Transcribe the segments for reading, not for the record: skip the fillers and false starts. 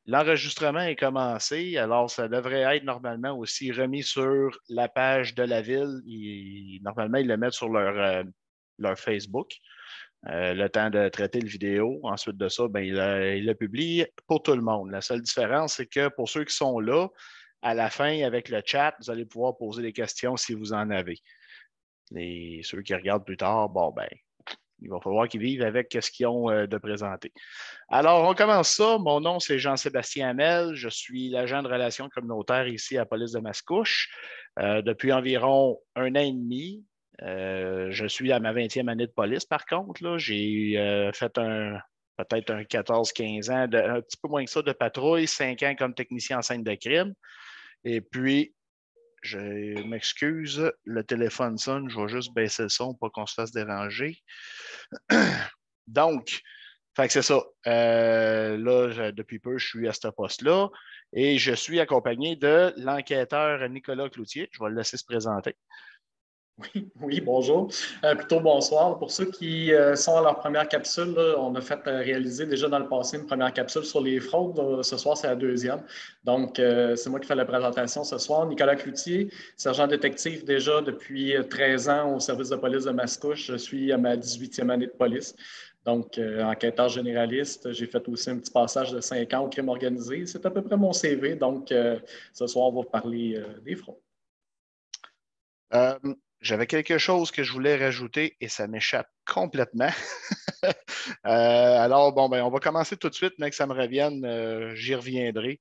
L'enregistrement est commencé, alors ça devrait être normalement aussi remis sur la page de la ville. Normalement, ils le mettent sur leur Facebook. Le temps de traiter le vidéo. Ensuite de ça, ben, il le publie pour tout le monde. La seule différence, c'est que pour ceux qui sont là, à la fin, avec le chat, vous allez pouvoir poser des questions si vous en avez. Et ceux qui regardent plus tard, bon, ben, il va falloir qu'ils vivent avec ce qu'ils ont de présenter. Alors, on commence ça. Mon nom, c'est Jean-Sébastien Hamel. Je suis l'agent de relations communautaires ici à la police de Mascouche depuis environ 1 an et demi. Je suis à ma 20e année de police, par contre. Là. J'ai fait peut-être un 14-15 ans, un petit peu moins que ça, de patrouille, 5 ans comme technicien en scène de crime. Et puis, je m'excuse, le téléphone sonne, je vais juste baisser le son pour pas qu'on se fasse déranger. Donc, fait que c'est ça. Là, depuis peu, je suis à ce poste-là et je suis accompagné de l'enquêteur Nicolas Cloutier. Je vais le laisser se présenter. Oui, oui, bonjour. Plutôt bonsoir. Pour ceux qui sont à leur première capsule, là, on a fait réaliser déjà dans le passé une première capsule sur les fraudes. Ce soir, c'est la deuxième. Donc, c'est moi qui fais la présentation ce soir. Nicolas Cloutier, sergent détective déjà depuis 13 ans au service de police de Mascouche. Je suis à ma 18e année de police. Donc, enquêteur généraliste. J'ai fait aussi un petit passage de 5 ans au crime organisé. C'est à peu près mon CV. Donc, ce soir, on va vous parler des fraudes. J'avais quelque chose que je voulais rajouter et ça m'échappe complètement. Alors, bon, ben, on va commencer tout de suite, mais que ça me revienne, j'y reviendrai.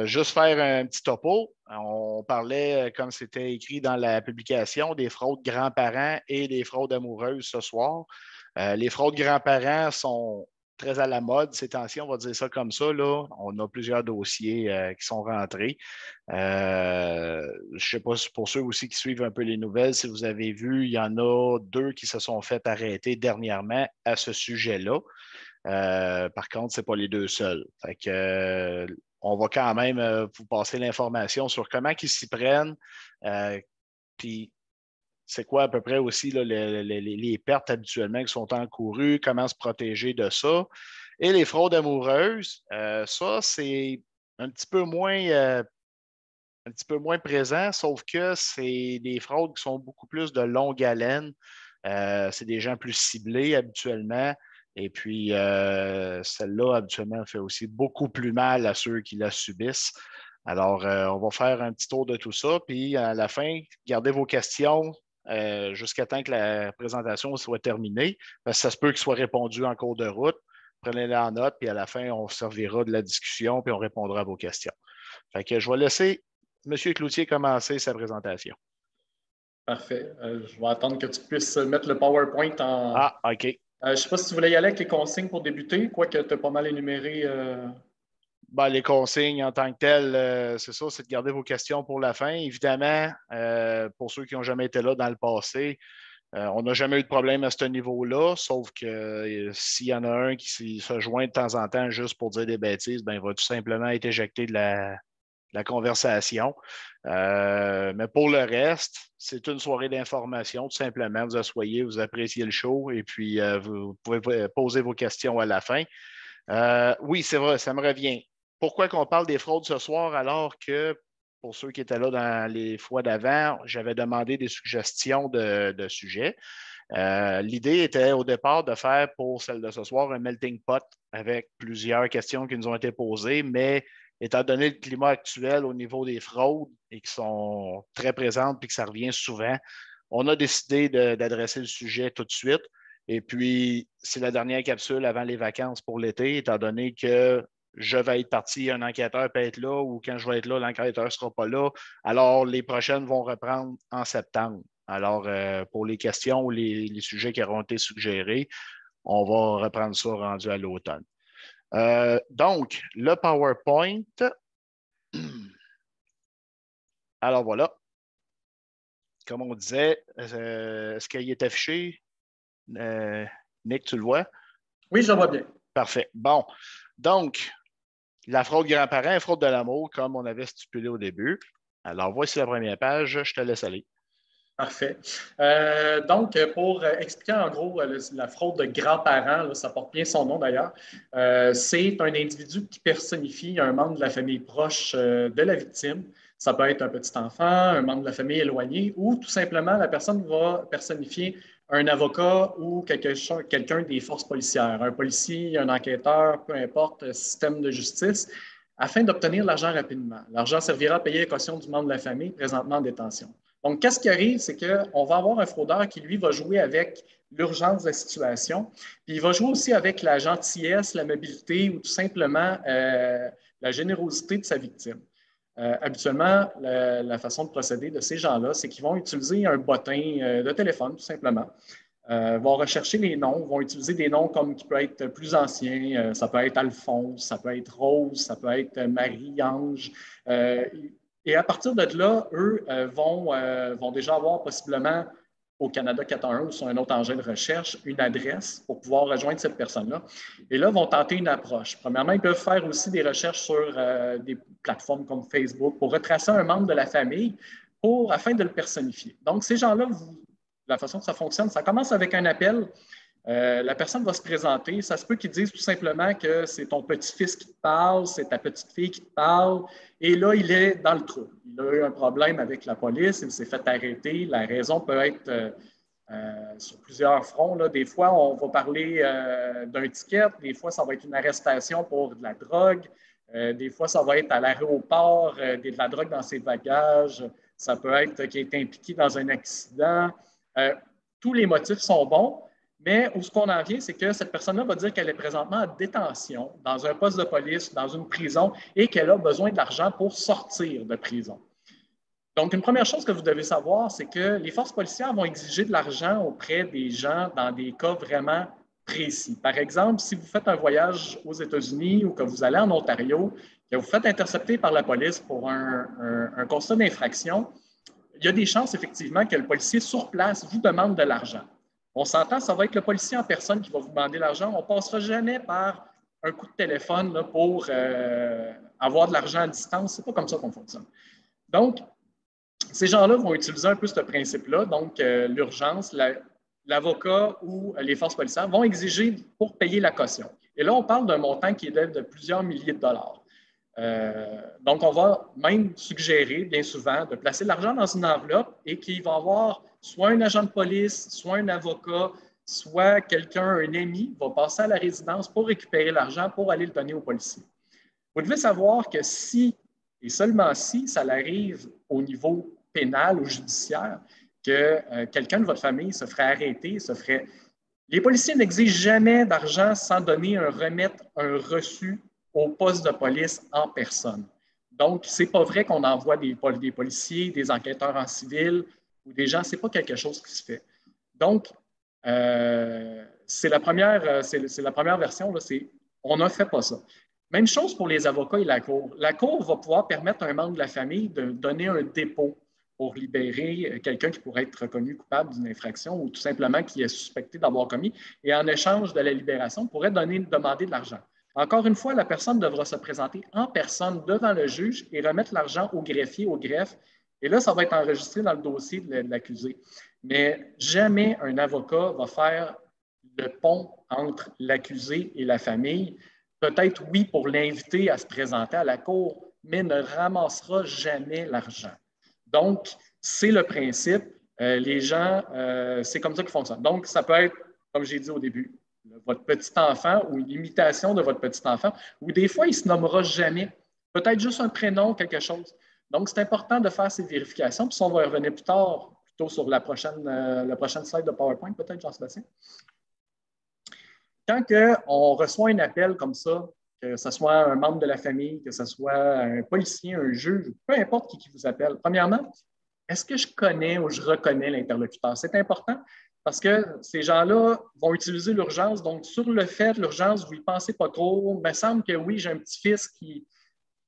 Juste faire un petit topo. On parlait, comme c'était écrit dans la publication, des fraudes grands-parents et des fraudes amoureuses ce soir. Les fraudes grands-parents sont très à la mode ces temps-ci, on va dire ça comme ça. Là. On a plusieurs dossiers qui sont rentrés. Je ne sais pas si pour ceux aussi qui suivent un peu les nouvelles, si vous avez vu, il y en a 2 qui se sont fait arrêter dernièrement à ce sujet-là. Par contre, ce n'est pas les 2 seuls. Fait que, on va quand même vous passer l'information sur comment ils s'y prennent. Puis c'est quoi à peu près aussi là, les pertes habituellement qui sont encourues, comment se protéger de ça. Et les fraudes amoureuses, ça, c'est un petit peu moins présent, sauf que c'est des fraudes qui sont beaucoup plus de longue haleine. C'est des gens plus ciblés habituellement. Et puis, celle-là, habituellement, fait aussi beaucoup plus mal à ceux qui la subissent. Alors, on va faire un petit tour de tout ça. Puis, à la fin, gardez vos questions jusqu'à temps que la présentation soit terminée, parce que ça se peut qu'il soit répondu en cours de route. Prenez-les en note, puis à la fin, on servira de la discussion, puis on répondra à vos questions. Fait que je vais laisser M. Cloutier commencer sa présentation. Parfait. Je vais attendre que tu puisses mettre le PowerPoint en. Ah, OK. Je ne sais pas si tu voulais y aller avec les consignes pour débuter, quoique tu as pas mal énuméré. Ben, les consignes en tant que telles, c'est ça, c'est de garder vos questions pour la fin. Évidemment, pour ceux qui n'ont jamais été là dans le passé, on n'a jamais eu de problème à ce niveau-là, sauf que s'il y en a un qui se joint de temps en temps juste pour dire des bêtises, ben, il va tout simplement être éjecté de la conversation. Mais pour le reste, c'est une soirée d'information, tout simplement. Vous asseyez, vous appréciez le show et puis vous pouvez poser vos questions à la fin. Oui, c'est vrai, ça me revient. Pourquoi qu'on parle des fraudes ce soir alors que, pour ceux qui étaient là dans les fois d'avant, j'avais demandé des suggestions de sujets. L'idée était au départ de faire pour celle de ce soir un melting pot avec plusieurs questions qui nous ont été posées, mais étant donné le climat actuel au niveau des fraudes et qui sont très présentes et que ça revient souvent, on a décidé d'adresser le sujet tout de suite. Et puis, c'est la dernière capsule avant les vacances pour l'été, étant donné que je vais être parti, un enquêteur peut être là, ou quand je vais être là, l'enquêteur ne sera pas là. Alors, les prochaines vont reprendre en septembre. Alors, pour les questions ou les sujets qui auront été suggérés, on va reprendre ça rendu à l'automne. Donc, le PowerPoint. Alors, voilà. Comme on disait, est-ce qu'il est affiché? Nick, tu le vois? Oui, je le vois bien. Parfait. Bon. Donc, la fraude grand-parent, fraude de l'amour, comme on avait stipulé au début. Alors, voici la première page. Je te laisse aller. Parfait. Donc, pour expliquer en gros la fraude de grands-parents, là, ça porte bien son nom d'ailleurs, c'est un individu qui personnifie un membre de la famille proche de la victime. Ça peut être un petit enfant, un membre de la famille éloigné, ou tout simplement la personne va personnifier un avocat ou quelqu'un des forces policières, un policier, un enquêteur, peu importe, système de justice, afin d'obtenir l'argent rapidement. L'argent servira à payer la caution du membre de la famille présentement en détention. Donc, qu'est-ce qui arrive, c'est qu'on va avoir un fraudeur qui, lui, va jouer avec l'urgence de la situation, puis il va jouer aussi avec la gentillesse, la mobilité ou tout simplement la générosité de sa victime. Habituellement, la façon de procéder de ces gens-là, c'est qu'ils vont utiliser un bottin de téléphone, tout simplement. Vont rechercher les noms, vont utiliser des noms comme qui peuvent être plus anciens, ça peut être Alphonse, ça peut être Rose, ça peut être Marie-Ange. Et à partir de là, eux vont déjà avoir possiblement au Canada 411 ou sur un autre engin de recherche une adresse pour pouvoir rejoindre cette personne-là. Et là, vont tenter une approche. Premièrement, ils peuvent faire aussi des recherches sur des plateformes comme Facebook pour retracer un membre de la famille afin de le personnifier. Donc, ces gens-là, la façon que ça fonctionne, ça commence avec un appel. La personne va se présenter. Ça se peut qu'ils disent tout simplement que c'est ton petit-fils qui te parle, c'est ta petite-fille qui te parle. Et là, il est dans le trou. Il a eu un problème avec la police, il s'est fait arrêter. La raison peut être sur plusieurs fronts. Là. Des fois, on va parler d'un ticket. Des fois, ça va être une arrestation pour de la drogue. Des fois, ça va être à l'aéroport, de la drogue dans ses bagages. Ça peut être qu'il est impliqué dans un accident. Tous les motifs sont bons. Mais où ce qu'on en vient, c'est que cette personne-là va dire qu'elle est présentement en détention, dans un poste de police, dans une prison, et qu'elle a besoin de l'argent pour sortir de prison. Donc, une première chose que vous devez savoir, c'est que les forces policières vont exiger de l'argent auprès des gens dans des cas vraiment précis. Par exemple, si vous faites un voyage aux États-Unis ou que vous allez en Ontario, que vous faites intercepter par la police pour un constat d'infraction, il y a des chances effectivement que le policier sur place vous demande de l'argent. On s'entend, ça va être le policier en personne qui va vous demander l'argent. On ne passera jamais par un coup de téléphone là, pour avoir de l'argent à distance. Ce n'est pas comme ça qu'on fonctionne. Donc, ces gens-là vont utiliser un peu ce principe-là. Donc, l'urgence, l'avocat ou les forces policières vont exiger pour payer la caution. Et là, on parle d'un montant qui est de plusieurs milliers de dollars. Donc, on va même suggérer, bien souvent, de placer l'argent dans une enveloppe et qu'il va y avoir soit un agent de police, soit un avocat, soit quelqu'un, un ami, va passer à la résidence pour récupérer l'argent pour aller le donner aux policiers. Vous devez savoir que si, et seulement si, ça arrive au niveau pénal ou judiciaire, que quelqu'un de votre famille se ferait arrêter, Les policiers n'exigent jamais d'argent sans donner un reçu au poste de police en personne. Donc, ce n'est pas vrai qu'on envoie des policiers, des enquêteurs en civil ou des gens, ce n'est pas quelque chose qui se fait. Donc, c'est la première version, là, on ne fait pas ça. Même chose pour les avocats et la Cour. La Cour va pouvoir permettre à un membre de la famille de donner un dépôt pour libérer quelqu'un qui pourrait être reconnu coupable d'une infraction ou tout simplement qui est suspecté d'avoir commis. Et en échange de la libération, pourrait demander de l'argent. Encore une fois, la personne devra se présenter en personne devant le juge et remettre l'argent au greffier, au greffe. Et là, ça va être enregistré dans le dossier de l'accusé. Mais jamais un avocat va faire le pont entre l'accusé et la famille. Peut-être, oui, pour l'inviter à se présenter à la cour, mais ne ramassera jamais l'argent. Donc, c'est le principe. Les gens, c'est comme ça qu'ils fonctionnent. Donc, ça peut être, comme j'ai dit au début, votre petit enfant ou une imitation de votre petit enfant, ou des fois, il ne se nommera jamais. Peut-être juste un prénom, quelque chose. Donc, c'est important de faire ces vérifications. Puis, on va y revenir plus tard, plutôt sur la prochaine slide de PowerPoint, peut-être, Jean-Sébastien. Quand on reçoit un appel comme ça, que ce soit un membre de la famille, que ce soit un policier, un juge, peu importe qui vous appelle, premièrement, est-ce que je connais ou je reconnais l'interlocuteur? C'est important parce que ces gens-là vont utiliser l'urgence. Donc, sur le fait de l'urgence, vous n'y pensez pas trop. Il me semble que oui, j'ai un petit-fils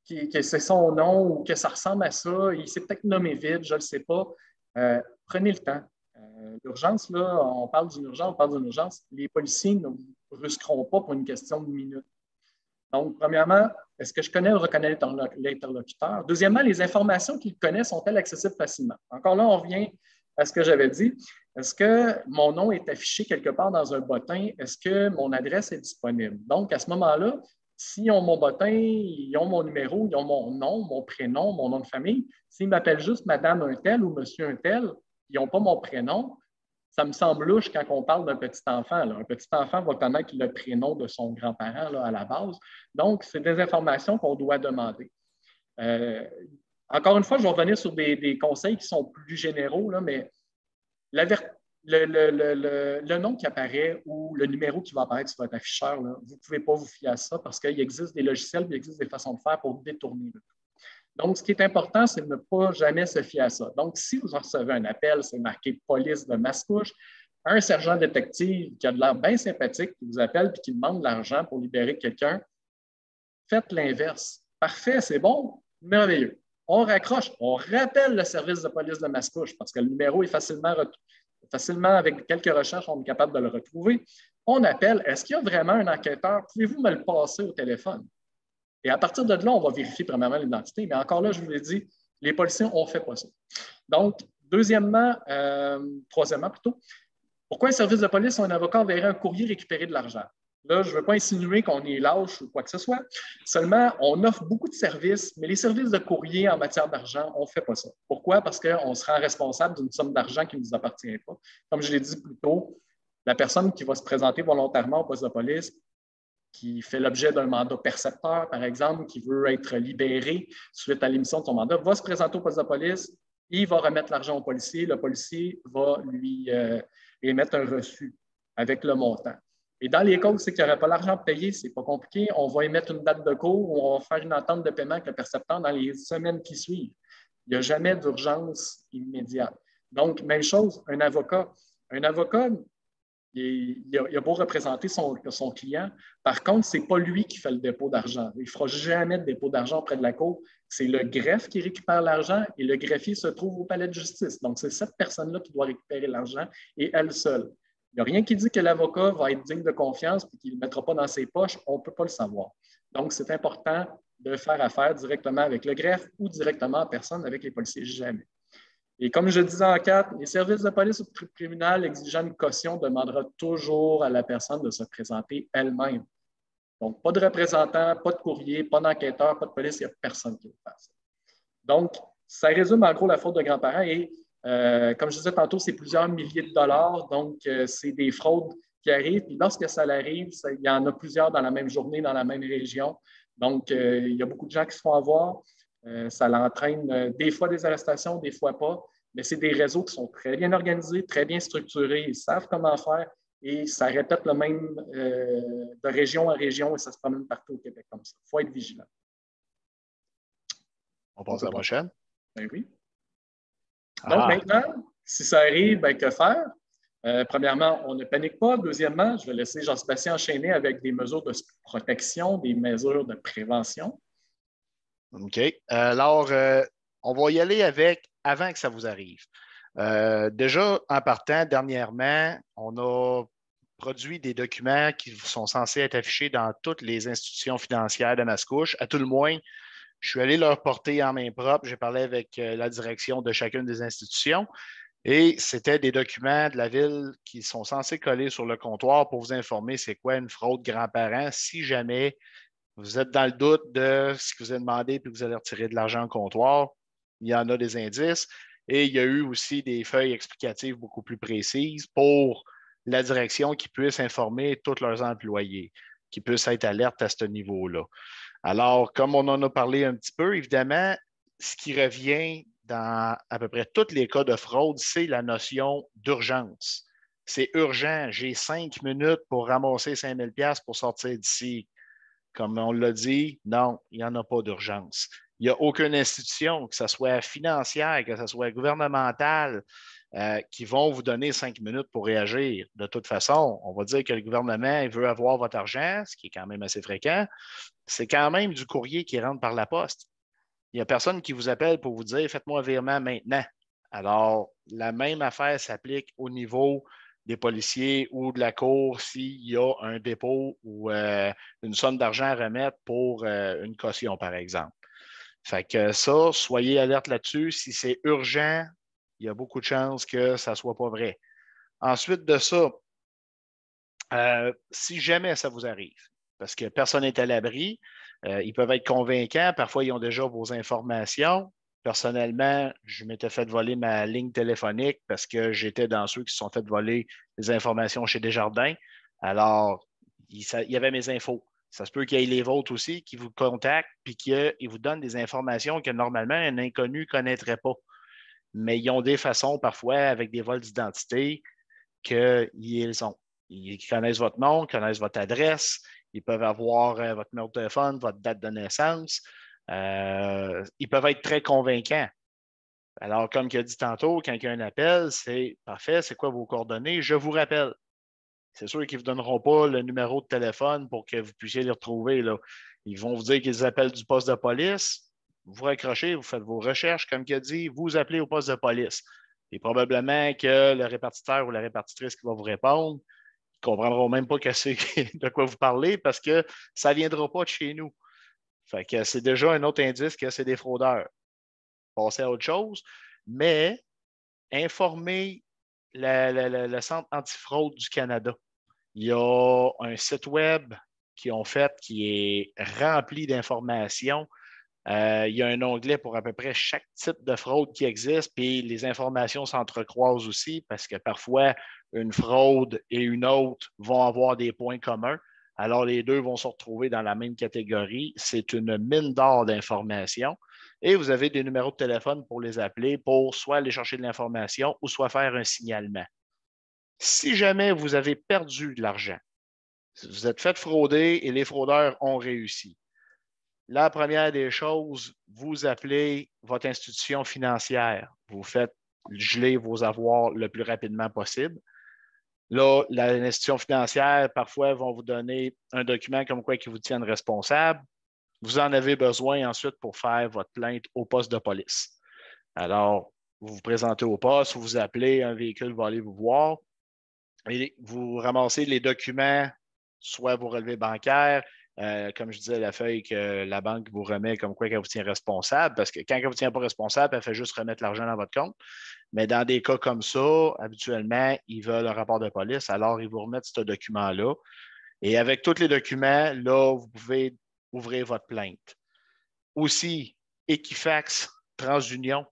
que c'est son nom ou que ça ressemble à ça. Il s'est peut-être nommé vite, je ne le sais pas. Prenez le temps. L'urgence, là, on parle d'une urgence. Les policiers ne vous brusqueront pas pour une question de minutes. Donc, premièrement, est-ce que je connais ou reconnais l'interlocuteur? Deuxièmement, les informations qu'il connaît sont-elles accessibles facilement? Encore là, on revient à ce que j'avais dit. Est-ce que mon nom est affiché quelque part dans un bottin? Est-ce que mon adresse est disponible? Donc, à ce moment-là, s'ils ont mon bottin, ils ont mon numéro, ils ont mon nom, mon prénom, mon nom de famille. S'ils m'appellent juste Madame un tel ou Monsieur un tel, ils n'ont pas mon prénom, ça me semble louche quand on parle d'un petit enfant. Là. Un petit enfant va connaître le prénom de son grand-parent là, à la base. Donc, c'est des informations qu'on doit demander. Encore une fois, je vais revenir sur des conseils qui sont plus généraux, là, mais le nom qui apparaît ou le numéro qui va apparaître sur votre afficheur, là, vous ne pouvez pas vous fier à ça parce qu'il existe des logiciels, il existe des façons de faire pour détourner. Donc, ce qui est important, c'est de ne pas jamais se fier à ça. Donc, si vous recevez un appel, c'est marqué police de Mascouche, un sergent détective qui a de l'air bien sympathique, qui vous appelle et qui demande de l'argent pour libérer quelqu'un, faites l'inverse. Parfait, c'est bon, merveilleux. On raccroche, on rappelle le service de police de Mascouche parce que le numéro est facilement, avec quelques recherches, on est capable de le retrouver. On appelle, est-ce qu'il y a vraiment un enquêteur? Pouvez-vous me le passer au téléphone? Et à partir de là, on va vérifier premièrement l'identité. Mais encore là, je vous l'ai dit, les policiers, on ne fait pas ça. Donc, troisièmement plutôt, pourquoi un service de police ou un avocat enverrait un courrier récupérer de l'argent? Là, je ne veux pas insinuer qu'on est lâche ou quoi que ce soit. Seulement, on offre beaucoup de services, mais les services de courrier en matière d'argent, on ne fait pas ça. Pourquoi? Parce qu'on se rend responsable d'une somme d'argent qui ne nous appartient pas. Comme je l'ai dit plus tôt, la personne qui va se présenter volontairement au poste de police, qui fait l'objet d'un mandat percepteur, par exemple, qui veut être libéré suite à l'émission de son mandat, va se présenter au poste de police, il va remettre l'argent au policier, le policier va lui émettre un reçu avec le montant. Et dans les cas où c'est qu'il n'y aurait pas l'argent payé, ce n'est pas compliqué, on va émettre une date de cours ou on va faire une entente de paiement avec le percepteur dans les semaines qui suivent. Il n'y a jamais d'urgence immédiate. Donc, même chose, un avocat. Un avocat, il a beau représenter son client. Par contre, ce n'est pas lui qui fait le dépôt d'argent. Il ne fera jamais de dépôt d'argent auprès de la cour. C'est le greffe qui récupère l'argent et le greffier se trouve au palais de justice. Donc, c'est cette personne-là qui doit récupérer l'argent et elle seule. Il n'y a rien qui dit que l'avocat va être digne de confiance et qu'il ne le mettra pas dans ses poches. On ne peut pas le savoir. Donc, c'est important de faire affaire directement avec le greffe ou directement en personne avec les policiers. Jamais. Et comme je disais en 4, les services de police ou de tribunal exigeant une caution demandera toujours à la personne de se présenter elle-même. Donc, pas de représentant, pas de courrier, pas d'enquêteur, pas de police, il n'y a personne qui le fasse. Donc, ça résume en gros la faute de grands-parents et comme je disais tantôt, c'est plusieurs milliers de dollars, donc c'est des fraudes qui arrivent. Puis lorsque ça arrive, il y en a plusieurs dans la même journée, dans la même région. Donc, il y a beaucoup de gens qui se font avoir. Ça l'entraîne des fois des arrestations, des fois pas. Mais c'est des réseaux qui sont très bien organisés, très bien structurés. Ils savent comment faire et ça répète le même de région en région et ça se promène partout au Québec comme ça. Il faut être vigilant. On passe à la prochaine. Ben oui. Donc maintenant, si ça arrive, ben, que faire? Premièrement, on ne panique pas. Deuxièmement, je vais laisser Jean-Sébastien enchaîner avec des mesures de protection, des mesures de prévention. OK. Alors, on va y aller avec avant que ça vous arrive. Déjà, en partant, dernièrement, on a produit des documents qui sont censés être affichés dans toutes les institutions financières de Mascouche. À tout le moins, je suis allé leur porter en main propre. J'ai parlé avec la direction de chacune des institutions et c'était des documents de la ville qui sont censés coller sur le comptoir pour vous informer c'est quoi une fraude grands-parents si jamais vous êtes dans le doute de ce que vous avez demandé puis que vous allez retirer de l'argent au comptoir. Il y en a des indices. Et il y a eu aussi des feuilles explicatives beaucoup plus précises pour la direction qui puisse informer tous leurs employés, qui puissent être alertes à ce niveau-là. Alors, comme on en a parlé un petit peu, évidemment, ce qui revient dans à peu près tous les cas de fraude, c'est la notion d'urgence. C'est urgent. J'ai 5 minutes pour ramasser 5 000 $ pour sortir d'ici. Comme on l'a dit, non, il n'y en a pas d'urgence. Il n'y a aucune institution, que ce soit financière, que ce soit gouvernementale, qui vont vous donner 5 minutes pour réagir. De toute façon, on va dire que le gouvernement veut avoir votre argent, ce qui est quand même assez fréquent. C'est quand même du courrier qui rentre par la poste. Il n'y a personne qui vous appelle pour vous dire « Faites-moi un virement maintenant ». Alors, la même affaire s'applique au niveau des policiers ou de la cour s'il y a un dépôt ou une somme d'argent à remettre pour une caution, par exemple. Fait que ça, soyez alerte là-dessus. Si c'est urgent, il y a beaucoup de chances que ça ne soit pas vrai. Ensuite de ça, si jamais ça vous arrive, parce que personne n'est à l'abri, ils peuvent être convaincants, parfois ils ont déjà vos informations. Personnellement, je m'étais fait voler ma ligne téléphonique parce que j'étais dans ceux qui se sont fait voler les informations chez Desjardins. Alors, il y avait mes infos. Ça se peut qu'il y ait les vôtres aussi qui vous contactent puis qu'ils vous donnent des informations que normalement un inconnu ne connaîtrait pas. Mais ils ont des façons parfois avec des vols d'identité qu'ils ont. Ils connaissent votre nom, connaissent votre adresse, ils peuvent avoir votre numéro de téléphone, votre date de naissance. Ils peuvent être très convaincants. Alors, comme il a dit tantôt, quand il y a un appel, c'est parfait, c'est quoi vos coordonnées? Je vous rappelle. C'est sûr qu'ils ne vous donneront pas le numéro de téléphone pour que vous puissiez les retrouver, là. Ils vont vous dire qu'ils appellent du poste de police. Vous raccrochez, vous faites vos recherches, comme il a dit, vous appelez au poste de police. Et probablement que le répartiteur ou la répartitrice qui va vous répondre, ils ne comprendront même pas que c'est de quoi vous parlez parce que ça ne viendra pas de chez nous. Fait que c'est déjà un autre indice que c'est des fraudeurs. Passez à autre chose, mais informez le Centre antifraude du Canada. Il y a un site web qu'ils ont fait qui est rempli d'informations. Il y a un onglet pour à peu près chaque type de fraude qui existe, puis les informations s'entrecroisent aussi parce que parfois, une fraude et une autre vont avoir des points communs. Alors, les deux vont se retrouver dans la même catégorie. C'est une mine d'or d'informations. Et vous avez des numéros de téléphone pour les appeler, pour soit aller chercher de l'information ou soit faire un signalement. Si jamais vous avez perdu de l'argent, vous êtes fait frauder et les fraudeurs ont réussi, la première des choses, vous appelez votre institution financière. Vous faites geler vos avoirs le plus rapidement possible. Là, l'institution financière, parfois, vont vous donner un document comme quoi ils vous tiennent responsable. Vous en avez besoin ensuite pour faire votre plainte au poste de police. Alors, vous vous présentez au poste, vous appelez, un véhicule va aller vous voir et vous ramassez les documents, soit vos relevés bancaires, comme je disais, la feuille que la banque vous remet comme quoi qu'elle vous tient responsable, parce que quand elle ne vous tient pas responsable, elle fait juste remettre l'argent dans votre compte. Mais dans des cas comme ça, habituellement, ils veulent un rapport de police, alors ils vous remettent ce document-là. Et avec tous les documents, là, vous pouvez ouvrir votre plainte. Aussi, Equifax, TransUnion,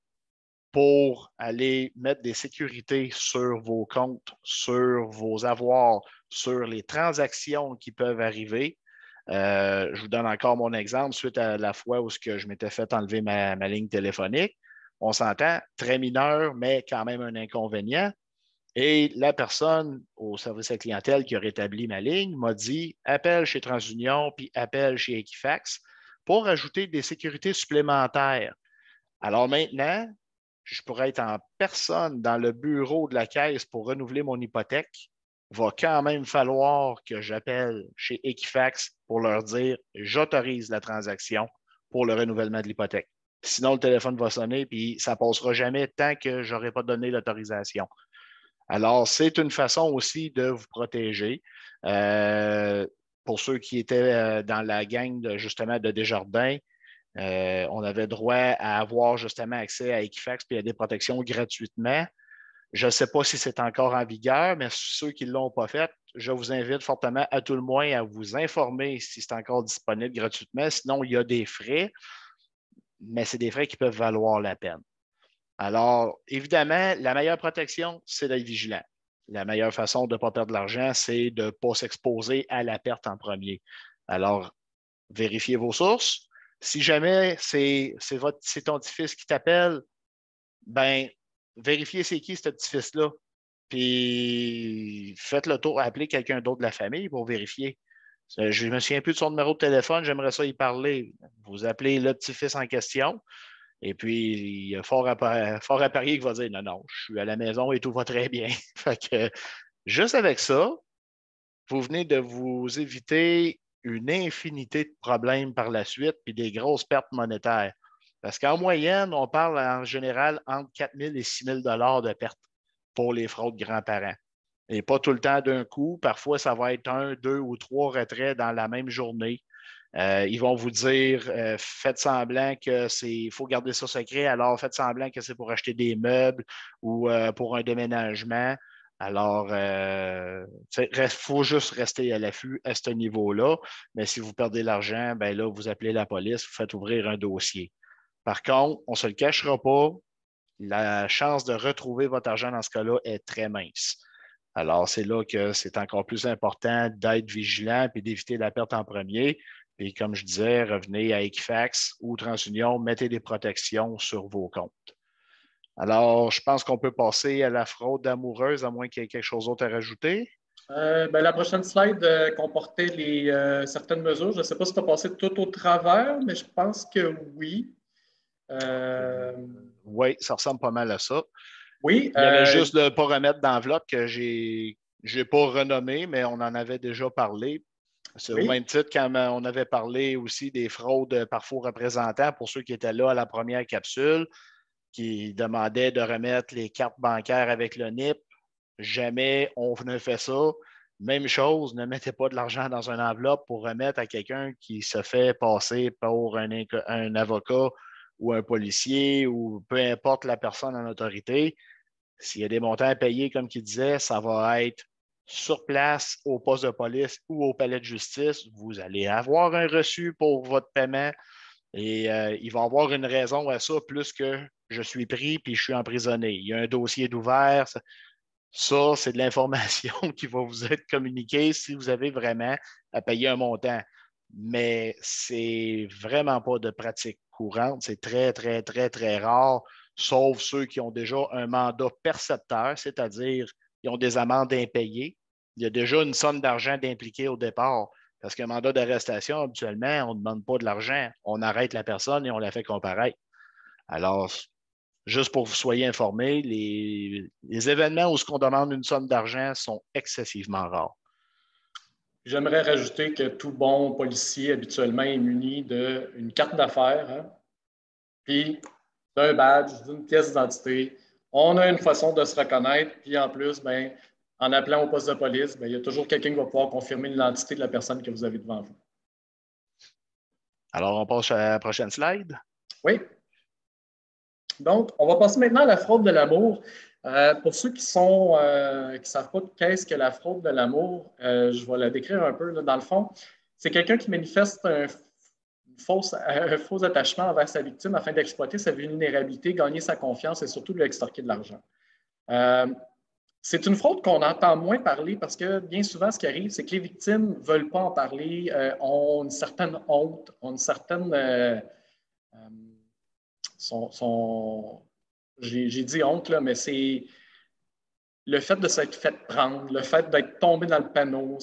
pour aller mettre des sécurités sur vos comptes, sur vos avoirs, sur les transactions qui peuvent arriver. Je vous donne encore mon exemple suite à la fois où je m'étais fait enlever ma ligne téléphonique. On s'entend, très mineur, mais quand même un inconvénient. Et la personne au service à la clientèle qui a rétabli ma ligne m'a dit appelle chez TransUnion puis appelle chez Equifax pour ajouter des sécurités supplémentaires. Alors maintenant, je pourrais être en personne dans le bureau de la caisse pour renouveler mon hypothèque. Il va quand même falloir que j'appelle chez Equifax pour leur dire j'autorise la transaction pour le renouvellement de l'hypothèque. Sinon, le téléphone va sonner et ça ne passera jamais tant que je n'aurai pas donné l'autorisation. Alors, c'est une façon aussi de vous protéger. Pour ceux qui étaient dans la gang justement de Desjardins, on avait droit à avoir justement accès à Equifax et à des protections gratuitement. Je ne sais pas si c'est encore en vigueur, mais ceux qui ne l'ont pas fait, je vous invite fortement à tout le moins à vous informer si c'est encore disponible gratuitement. Sinon, il y a des frais, mais c'est des frais qui peuvent valoir la peine. Alors, évidemment, la meilleure protection, c'est d'être vigilant. La meilleure façon de ne pas perdre de l'argent, c'est de ne pas s'exposer à la perte en premier. Alors, vérifiez vos sources. Si jamais c'est ton petit-fils qui t'appelle, ben vérifiez c'est qui ce petit-fils-là. Puis faites le tour, appelez quelqu'un d'autre de la famille pour vérifier. Je ne me souviens plus de son numéro de téléphone, j'aimerais ça y parler. Vous appelez le petit-fils en question, et puis il y a fort à parier qui va dire non, non, je suis à la maison et tout va très bien. Fait que juste avec ça, vous venez de vous éviter une infinité de problèmes par la suite puis des grosses pertes monétaires. Parce qu'en moyenne, on parle en général entre 4 000 et 6 000 de pertes pour les fraudes grands-parents. Et pas tout le temps d'un coup. Parfois, ça va être un, deux ou trois retraits dans la même journée. Ils vont vous dire faites semblant que il faut garder ça secret, alors faites semblant que c'est pour acheter des meubles ou pour un déménagement. Alors, il faut juste rester à l'affût à ce niveau-là. Mais si vous perdez l'argent, ben là, vous appelez la police, vous faites ouvrir un dossier. Par contre, on ne se le cachera pas, la chance de retrouver votre argent dans ce cas-là est très mince. Alors, c'est là que c'est encore plus important d'être vigilant et d'éviter la perte en premier. Puis, comme je disais, revenez à Equifax ou TransUnion, mettez des protections sur vos comptes. Alors, je pense qu'on peut passer à la fraude amoureuse, à moins qu'il y ait quelque chose d'autre à rajouter. La prochaine slide comportait certaines mesures. Je ne sais pas si tu as passé tout au travers, mais je pense que oui. Oui, ça ressemble pas mal à ça. Oui. Il y avait juste de ne pas remettre d'enveloppe que j'ai pas renommé, mais on en avait déjà parlé. C'est au même titre quand on avait parlé aussi des fraudes par faux représentants pour ceux qui étaient là à la première capsule, qui demandaient de remettre les cartes bancaires avec le NIP. Jamais on ne fait ça. Même chose, ne mettez pas de l'argent dans une enveloppe pour remettre à quelqu'un qui se fait passer pour un avocat ou un policier ou peu importe la personne en autorité. S'il y a des montants à payer, comme il disait, ça va être sur place au poste de police ou au palais de justice. Vous allez avoir un reçu pour votre paiement et il va y avoir une raison à ça, plus que je suis pris puis je suis emprisonné. Il y a un dossier d'ouvert. Ça, c'est de l'information qui va vous être communiquée si vous avez vraiment à payer un montant. Mais c'est vraiment pas de pratique courante. C'est très, très, très, très rare, sauf ceux qui ont déjà un mandat percepteur, c'est-à-dire qui ont des amendes impayées. Il y a déjà une somme d'argent d'impliqué au départ. Parce qu'un mandat d'arrestation, habituellement, on ne demande pas de l'argent. On arrête la personne et on la fait comparaître. Alors, juste pour que vous soyez informés, les événements où ce qu'on demande une somme d'argent sont excessivement rares. J'aimerais rajouter que tout bon policier habituellement est muni d'une carte d'affaires, hein, puis d'un badge, d'une pièce d'identité. On a une façon de se reconnaître, puis en plus, ben, en appelant au poste de police, ben, il y a toujours quelqu'un qui va pouvoir confirmer l'identité de la personne que vous avez devant vous. Alors, on passe à la prochaine slide. Oui. Donc, on va passer maintenant à la fraude de l'amour. Pour ceux qui ne savent pas qu'est-ce que la fraude de l'amour, je vais la décrire un peu. Là, dans le fond, c'est quelqu'un qui manifeste un faux attachement envers sa victime afin d'exploiter sa vulnérabilité, gagner sa confiance et surtout lui extorquer de l'argent. C'est une fraude qu'on entend moins parler parce que bien souvent, ce qui arrive, c'est que les victimes ne veulent pas en parler, ont une certaine honte, ont une certaine... j'ai dit honte, là, mais c'est le fait de s'être fait prendre, le fait d'être tombé dans le panneau.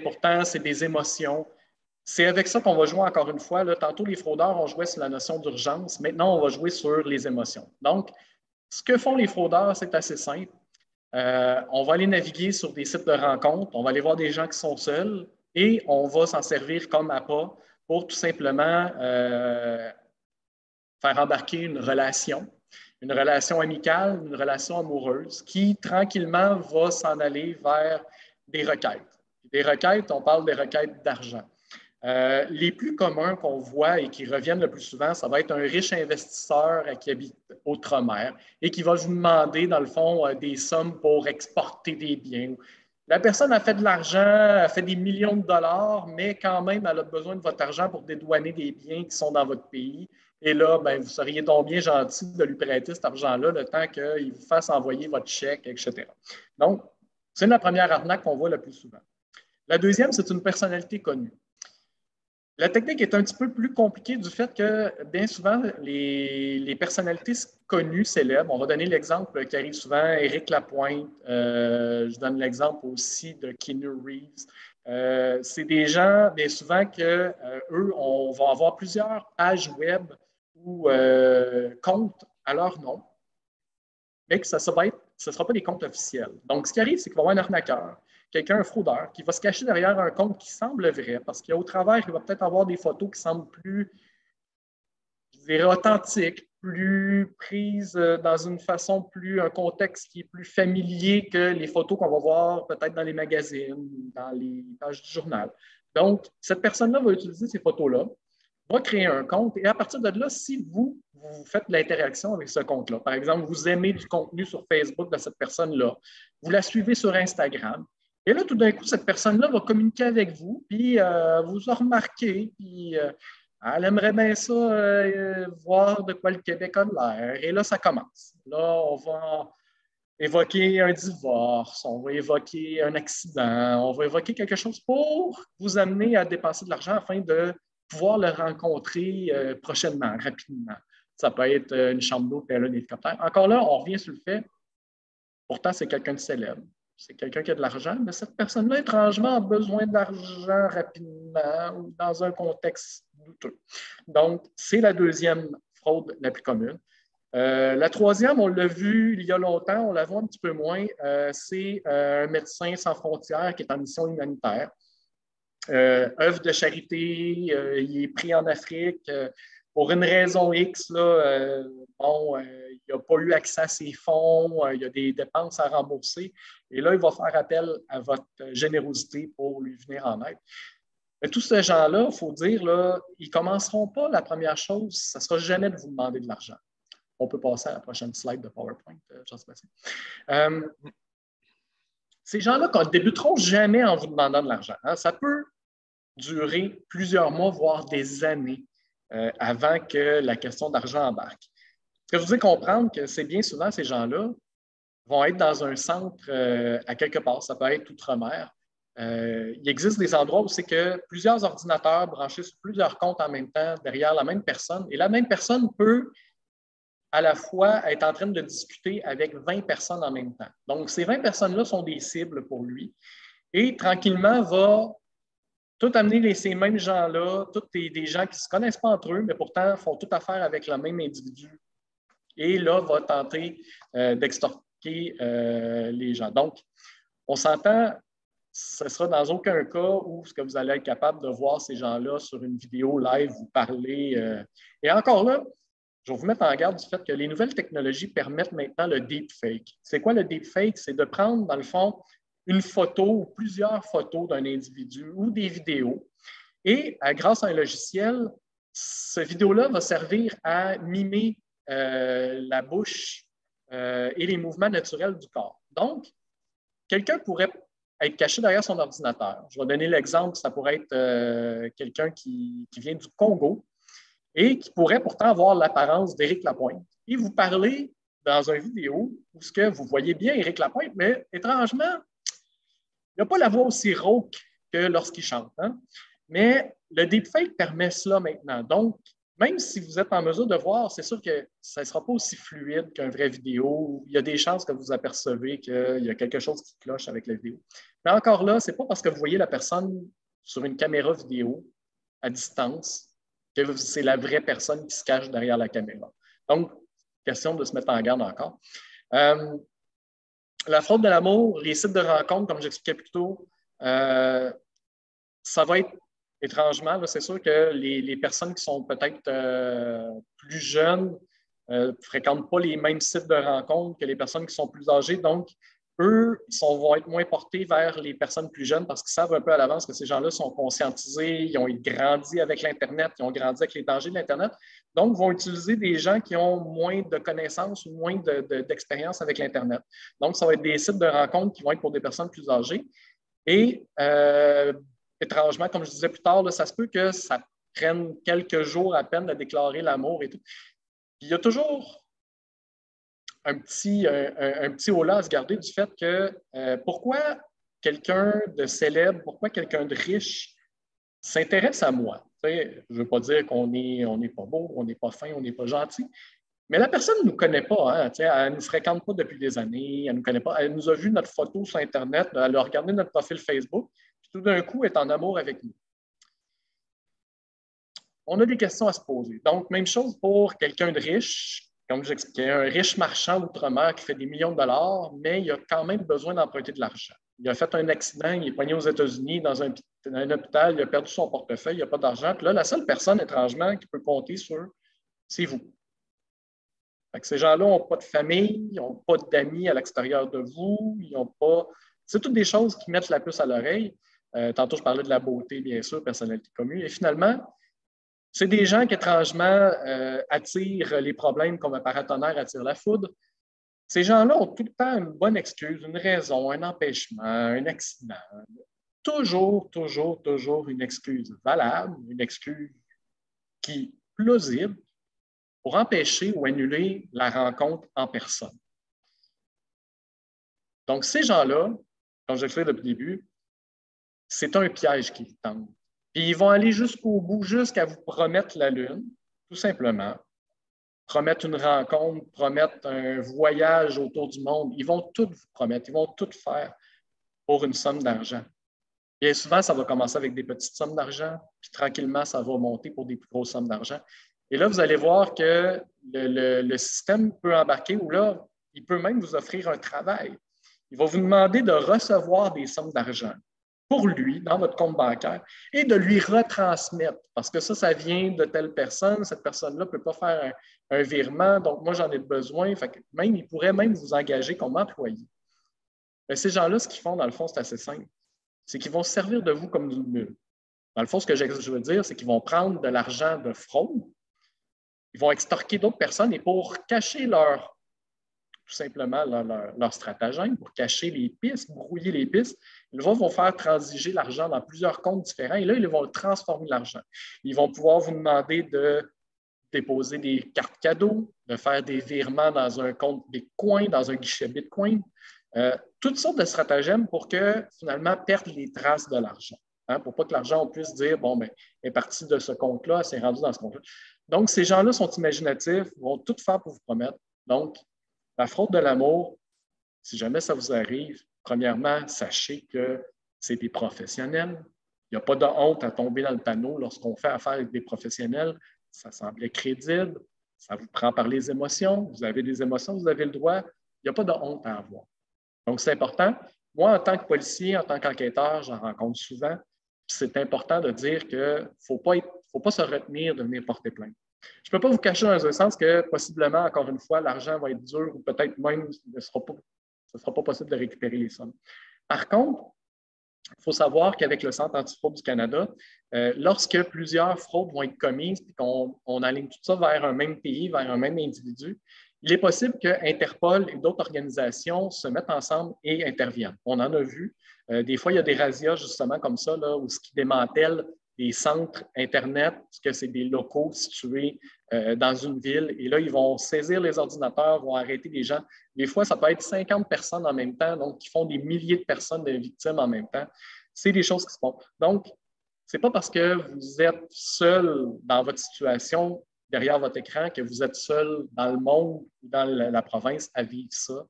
Pourtant, c'est des émotions. C'est avec ça qu'on va jouer encore une fois. Là. Tantôt, les fraudeurs ont joué sur la notion d'urgence. Maintenant, on va jouer sur les émotions. Donc, ce que font les fraudeurs, c'est assez simple. On va aller naviguer sur des sites de rencontres, on va aller voir des gens qui sont seuls et on va s'en servir comme appât pour tout simplement faire embarquer une relation amicale, une relation amoureuse qui tranquillement va s'en aller vers des requêtes. Des requêtes, on parle des requêtes d'argent. Les plus communs qu'on voit et qui reviennent le plus souvent, ça va être un riche investisseur qui habite outre-mer et qui va vous demander, dans le fond, des sommes pour exporter des biens. La personne a fait de l'argent, a fait des millions de dollars, mais quand même, elle a besoin de votre argent pour dédouaner des biens qui sont dans votre pays. Et là, ben, vous seriez donc bien gentil de lui prêter cet argent-là le temps qu'il vous fasse envoyer votre chèque, etc. Donc, c'est la première arnaque qu'on voit le plus souvent. La deuxième, c'est une personnalité connue. La technique est un petit peu plus compliquée du fait que bien souvent, les personnalités connues, célèbres, on va donner l'exemple qui arrive souvent, Éric Lapointe, je donne l'exemple aussi de Keanu Reeves. C'est des gens, bien souvent, que eux, on va avoir plusieurs pages web ou comptes à leur nom, mais que ça ne sera pas des comptes officiels. Donc, ce qui arrive, c'est qu'il va y avoir un arnaqueur, quelqu'un, un fraudeur, qui va se cacher derrière un compte qui semble vrai, parce qu'au travers, il va peut-être avoir des photos qui semblent plus, je dirais, authentiques, plus prises dans une façon plus, un contexte qui est plus familier que les photos qu'on va voir peut-être dans les magazines, dans les pages du journal. Donc, cette personne-là va utiliser ces photos-là, va créer un compte et à partir de là, si vous faites de l'interaction avec ce compte-là, par exemple, vous aimez du contenu sur Facebook de cette personne-là, vous la suivez sur Instagram, et là, tout d'un coup, cette personne-là va communiquer avec vous, puis vous a remarqué, puis elle aimerait bien ça, voir de quoi le Québec a l'air. Et là, ça commence. Là, on va évoquer un divorce, on va évoquer un accident, on va évoquer quelque chose pour vous amener à dépenser de l'argent afin de pouvoir le rencontrer prochainement, rapidement. Ça peut être une chambre d'eau, un hélicoptère. Encore là, on revient sur le fait, pourtant, c'est quelqu'un de célèbre. C'est quelqu'un qui a de l'argent, mais cette personne-là, étrangement, a besoin d'argent rapidement ou dans un contexte douteux. Donc, c'est la deuxième fraude la plus commune. La troisième, on l'a vu il y a longtemps, on la voit un petit peu moins, c'est un médecin sans frontières qui est en mission humanitaire. Œuvre de charité, il est pris en Afrique. Pour une raison X, là, il n'a pas eu accès à ses fonds, il y a des dépenses à rembourser. Et là, il va faire appel à votre générosité pour lui venir en aide. Mais tous ces gens-là, il faut dire, là, ils ne commenceront pas, la première chose, ça ne sera jamais de vous demander de l'argent. On peut passer à la prochaine slide de PowerPoint, Jean-Sébastien. Ces gens-là ne débuteront jamais en vous demandant de l'argent. Hein. Ça peut durer plusieurs mois, voire des années avant que la question d'argent embarque. Ce que je vous ai comprendre que c'est bien souvent ces gens-là vont être dans un centre à quelque part, ça peut être outre-mer. Il existe des endroits où c'est que plusieurs ordinateurs branchés sur plusieurs comptes en même temps derrière la même personne, et la même personne peut à la fois être en train de discuter avec 20 personnes en même temps. Donc, ces 20 personnes-là sont des cibles pour lui et tranquillement va tout amener ces mêmes gens-là, tous des gens qui ne se connaissent pas entre eux, mais pourtant font toute affaire avec le même individu. Et là, va tenter d'extorquer les gens. Donc, on s'entend, ce ne sera dans aucun cas où ce que vous allez être capable de voir ces gens-là sur une vidéo live, vous parler. Et encore là, je vais vous mettre en garde du fait que les nouvelles technologies permettent maintenant le deepfake. C'est quoi le deepfake? C'est de prendre, dans le fond, une photo ou plusieurs photos d'un individu ou des vidéos. Et grâce à un logiciel, ce vidéo-là va servir à mimer la bouche et les mouvements naturels du corps. Donc, quelqu'un pourrait être caché derrière son ordinateur. Je vais donner l'exemple, ça pourrait être quelqu'un qui vient du Congo et qui pourrait pourtant avoir l'apparence d'Éric Lapointe. Et vous parlez dans une vidéo où ce que vous voyez bien Éric Lapointe, mais étrangement, il n'a pas la voix aussi rauque que lorsqu'il chante. Hein? Mais le deepfake permet cela maintenant. Donc, même si vous êtes en mesure de voir, c'est sûr que ça ne sera pas aussi fluide qu'une vraie vidéo. Il y a des chances que vous apercevez qu'il y a quelque chose qui cloche avec la vidéo. Mais encore là, ce n'est pas parce que vous voyez la personne sur une caméra vidéo à distance que c'est la vraie personne qui se cache derrière la caméra. Donc, question de se mettre en garde encore. La fraude de l'amour, les sites de rencontres, comme j'expliquais plus tôt, ça va être étrangement, c'est sûr que les personnes qui sont peut-être plus jeunes ne fréquentent pas les mêmes sites de rencontres que les personnes qui sont plus âgées. Donc, eux, vont être moins portés vers les personnes plus jeunes parce qu'ils savent un peu à l'avance que ces gens-là sont conscientisés, ils ont grandi avec l'Internet, ils ont grandi avec les dangers de l'Internet. Donc, vont utiliser des gens qui ont moins de connaissances ou moins d'expérience avec l'Internet. Donc, ça va être des sites de rencontres qui vont être pour des personnes plus âgées. Et étrangement, comme je disais plus tard, là, ça se peut que ça prenne quelques jours à peine de déclarer l'amour et tout. Puis, il y a toujours un petit holà à se garder du fait que pourquoi quelqu'un de célèbre, pourquoi quelqu'un de riche s'intéresse à moi? Je ne veux pas dire qu'on n'est pas beau, on n'est pas fin, on n'est pas gentil, mais la personne ne nous connaît pas. Hein, elle ne nous fréquente pas depuis des années, elle ne nous connaît pas. Elle nous a vu notre photo sur Internet, elle a regardé notre profil Facebook, puis tout d'un coup, elle est en amour avec nous. On a des questions à se poser. Donc, même chose pour quelqu'un de riche. Comme j'expliquais, un riche marchand outre-mer qui fait des millions de dollars, mais il a quand même besoin d'emprunter de l'argent. Il a fait un accident, il est poigné aux États-Unis dans un hôpital, il a perdu son portefeuille, il n'a pas d'argent. Puis là, la seule personne, étrangement, qui peut compter sur, c'est vous. Fait que ces gens-là n'ont pas de famille, ils n'ont pas d'amis à l'extérieur de vous, ils n'ont pas. C'est toutes des choses qui mettent la puce à l'oreille. Tantôt, je parlais de la beauté, bien sûr, personnalité commune. Et finalement, c'est des gens qui, étrangement, attirent les problèmes comme un paratonnerre attire la foudre. Ces gens-là ont tout le temps une bonne excuse, une raison, un empêchement, un accident. Toujours, toujours, toujours une excuse valable, une excuse qui est plausible pour empêcher ou annuler la rencontre en personne. Donc, ces gens-là, comme je le fais depuis le début, c'est un piège qu'ils tendent. Puis ils vont aller jusqu'au bout, jusqu'à vous promettre la Lune, tout simplement. Promettre une rencontre, promettre un voyage autour du monde. Ils vont tout vous promettre, ils vont tout faire pour une somme d'argent. Bien souvent, ça va commencer avec des petites sommes d'argent, puis tranquillement, ça va monter pour des plus grosses sommes d'argent. Et là, vous allez voir que le système peut embarquer, ou là, il peut même vous offrir un travail. Il va vous demander de recevoir des sommes d'argent pour lui, dans votre compte bancaire, et de lui retransmettre. Parce que ça vient de telle personne, cette personne-là ne peut pas faire un virement, donc moi, j'en ai besoin. Fait que même, il pourrait même vous engager comme employé. Mais ces gens-là, ce qu'ils font, dans le fond, c'est assez simple. C'est qu'ils vont se servir de vous comme d'une mule. Dans le fond, ce que je veux dire, c'est qu'ils vont prendre de l'argent de fraude, ils vont extorquer d'autres personnes et pour cacher tout simplement leur stratagème, pour cacher les pistes, brouiller les pistes, ils vont faire transiger l'argent dans plusieurs comptes différents et là, ils vont transformer l'argent. Ils vont pouvoir vous demander de déposer des cartes cadeaux, de faire des virements dans un compte Bitcoin, dans un guichet Bitcoin, toutes sortes de stratagèmes pour que finalement perdre les traces de l'argent. Hein, pour pas que l'argent, on puisse dire, bon, ben, est parti de ce compte-là, c'est rendu dans ce compte-là. Donc, ces gens-là sont imaginatifs, vont tout faire pour vous promettre. Donc, la fraude de l'amour, si jamais ça vous arrive, premièrement, sachez que c'est des professionnels. Il n'y a pas de honte à tomber dans le panneau lorsqu'on fait affaire avec des professionnels. Ça semblait crédible, ça vous prend par les émotions, vous avez des émotions, vous avez le droit. Il n'y a pas de honte à avoir. Donc, c'est important. Moi, en tant que policier, en tant qu'enquêteur, j'en rencontre souvent. C'est important de dire qu'il ne faut pas se retenir de venir porter plainte. Je ne peux pas vous cacher dans un sens que possiblement, encore une fois, l'argent va être dur ou peut-être même ce ne sera pas possible de récupérer les sommes. Par contre, il faut savoir qu'avec le Centre antifraude du Canada, lorsque plusieurs fraudes vont être commises et qu'on aligne tout ça vers un même pays, vers un même individu, il est possible que Interpol et d'autres organisations se mettent ensemble et interviennent. On en a vu. Des fois, il y a des razzias justement comme ça, là, où ce qui démantèle des centres Internet, parce que c'est des locaux situés dans une ville. Et là, ils vont saisir les ordinateurs, vont arrêter des gens. Des fois, ça peut être 50 personnes en même temps, donc qui font des milliers de personnes de victimes en même temps. C'est des choses qui se font. Donc, ce n'est pas parce que vous êtes seul dans votre situation, derrière votre écran, que vous êtes seul dans le monde ou dans la province à vivre ça.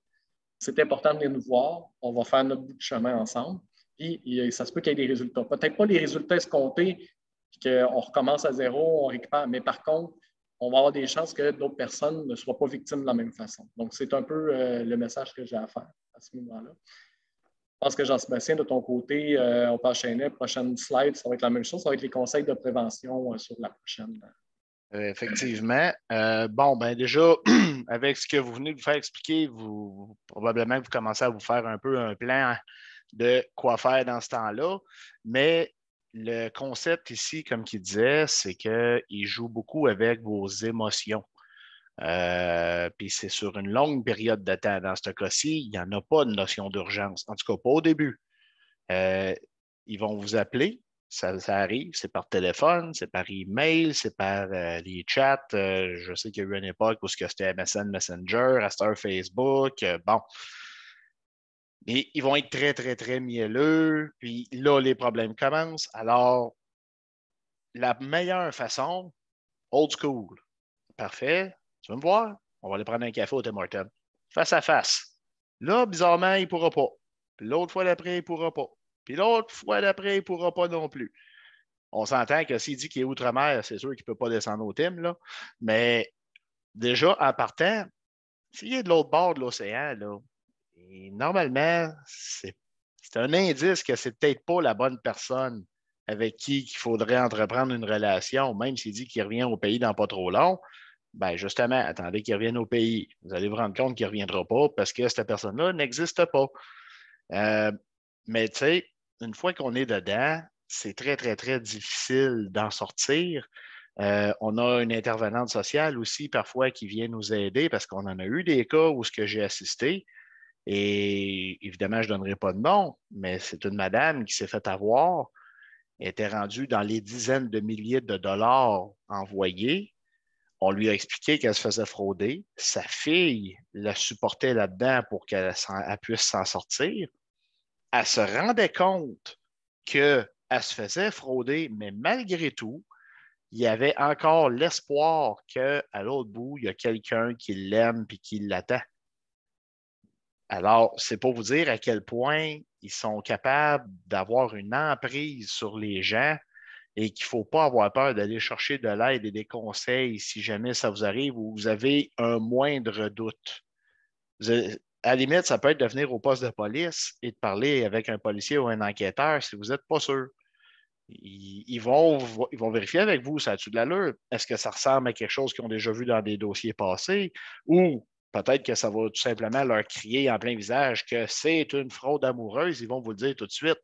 C'est important de venir nous voir. On va faire notre bout de chemin ensemble. Puis, ça se peut qu'il y ait des résultats. Peut-être pas les résultats escomptés, puis qu'on recommence à zéro, on récupère. Mais par contre, on va avoir des chances que d'autres personnes ne soient pas victimes de la même façon. Donc, c'est un peu le message que j'ai à faire à ce moment-là. Je pense que Jean-Sébastien, de ton côté, on peut enchaîner. Prochaine slide, ça va être la même chose. Ça va être les conseils de prévention sur la prochaine. Effectivement. Bon, ben déjà, avec ce que vous venez de vous faire expliquer, probablement que vous commencez à vous faire un peu un plan de quoi faire dans ce temps-là. Mais le concept ici, comme il disait, c'est qu'il joue beaucoup avec vos émotions. Puis c'est sur une longue période de temps. Dans ce cas-ci, il n'y en a pas de notion d'urgence. En tout cas, pas au début. Ils vont vous appeler. Ça arrive, c'est par téléphone, c'est par email, c'est par les chats. Je sais qu'il y a eu une époque où c'était MSN Messenger, à Star Facebook. Bon. Et ils vont être très, très, très mielleux. Puis là, les problèmes commencent. Alors, la meilleure façon, old school. Parfait. Tu veux me voir? On va aller prendre un café au Tim Hortons. Face à face. Là, bizarrement, il ne pourra pas. Puis l'autre fois d'après, il ne pourra pas. Puis l'autre fois d'après, il ne pourra pas non plus. On s'entend que s'il dit qu'il est outre-mer, c'est sûr qu'il ne peut pas descendre au Tim, là. Mais déjà, en partant, s'il est de l'autre bord de l'océan, là, et normalement, c'est un indice que c'est peut-être pas la bonne personne avec qui il faudrait entreprendre une relation, même s'il dit qu'il revient au pays dans pas trop long. Ben justement, attendez qu'il revienne au pays. Vous allez vous rendre compte qu'il ne reviendra pas parce que cette personne-là n'existe pas. Mais tu sais, une fois qu'on est dedans, c'est très, très, très difficile d'en sortir. On a une intervenante sociale aussi parfois qui vient nous aider parce qu'on en a eu des cas où ce que j'ai assisté. Et évidemment, je ne donnerai pas de nom, mais c'est une madame qui s'est fait avoir. Elle était rendue dans les dizaines de milliers de dollars envoyés. On lui a expliqué qu'elle se faisait frauder. Sa fille la supportait là-dedans pour qu'elle puisse s'en sortir. Elle se rendait compte qu'elle se faisait frauder, mais malgré tout, il y avait encore l'espoir qu'à l'autre bout, il y a quelqu'un qui l'aime et qui l'attend. Alors, c'est pour vous dire à quel point ils sont capables d'avoir une emprise sur les gens et qu'il ne faut pas avoir peur d'aller chercher de l'aide et des conseils si jamais ça vous arrive ou vous avez un moindre doute. À la limite, ça peut être de venir au poste de police et de parler avec un policier ou un enquêteur si vous n'êtes pas sûr. Ils vont vérifier avec vous, ça a-tu de l'allure? Est-ce que ça ressemble à quelque chose qu'ils ont déjà vu dans des dossiers passés? Ou peut-être que ça va tout simplement leur crier en plein visage que c'est une fraude amoureuse, ils vont vous le dire tout de suite.